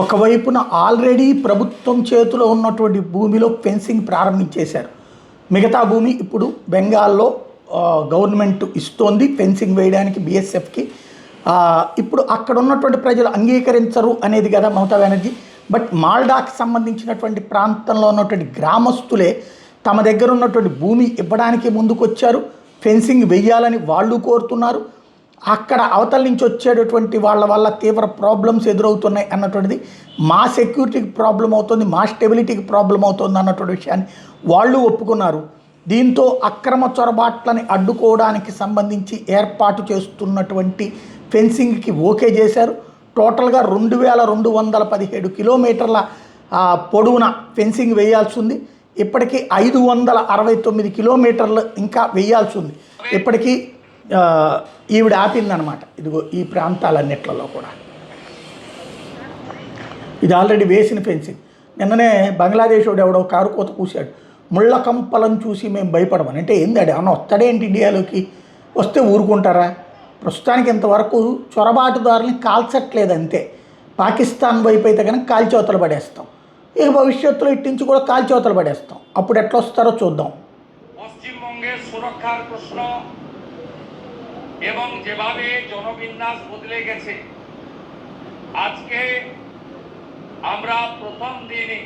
ఒకవైపున ఆల్రెడీ ప్రభుత్వం చేతిలో ఉన్నటువంటి భూమిలో ఫెన్సింగ్ ప్రారంభించేశారు. మిగతా భూమి ఇప్పుడు బెంగాల్లో గవర్నమెంట్ ఇస్తోంది ఫెన్సింగ్ వేయడానికి బీఎస్ఎఫ్కి. ఇప్పుడు అక్కడ ఉన్నటువంటి ప్రజలు అంగీకరించరు అనేది కదా మమతా బెనర్జీ. బట్ మాల్డాకి సంబంధించినటువంటి ప్రాంతంలో ఉన్నటువంటి గ్రామస్తులే తమ దగ్గర ఉన్నటువంటి భూమి ఇవ్వడానికి ముందుకొచ్చారు. ఫెన్సింగ్ వెయ్యాలని వాళ్ళు కోరుతున్నారు. అక్కడ అవతల నుంచి వచ్చేటటువంటి వాళ్ళ వల్ల తీవ్ర ప్రాబ్లమ్స్ ఎదురవుతున్నాయి అన్నటువంటిది, మా సెక్యూరిటీకి ప్రాబ్లం అవుతుంది, మా స్టెబిలిటీకి ప్రాబ్లం అవుతుంది అన్నటువంటి విషయాన్ని వాళ్ళు ఒప్పుకున్నారు. దీంతో అక్రమ చొరబాట్లని అడ్డుకోవడానికి సంబంధించి ఏర్పాటు చేస్తున్నటువంటి ఫెన్సింగ్కి ఓకే చేశారు. టోటల్గా 2217 కిలోమీటర్ల పొడవున ఫెన్సింగ్ వేయాల్సి ఉంది. ఇప్పటికీ 569 కిలోమీటర్లు ఇంకా వేయాల్సి ఉంది. ఇప్పటికీ ఈవిడ ఆపిందనమాట. ఇదిగో ఈ ప్రాంతాలన్నిట్లలో కూడా ఇది ఆల్రెడీ వేసిన ఫెన్సింగ్. నిన్ననే బంగ్లాదేశ్ వాడు ఎవడో కారు కోత కూశాడు. ముళ్ళ కంపలను చూసి మేము భయపడమని. అంటే ఏంది అన్న వస్తాడేంటి ఇండియాలోకి? వస్తే ఊరుకుంటారా? ప్రస్తుతానికి ఇంతవరకు చొరబాటుదారుల్ని కాల్చట్లేదు అంతే. పాకిస్తాన్ వైపు అయితే కనుక కాల్చవతలు పడేస్తాం. ఇక భవిష్యత్తులో ఇట్టించి కూడా కాల్చవతలు పడేస్తాం. అప్పుడు ఎట్లా వస్తారో చూద్దాం. পশ্চিমবঙ্গের সুরক্ষার প্রশ্ন এবং যেভাবে জনবিন্যাস বদলে গেছে, আজকে আমরা প্রথম দিনে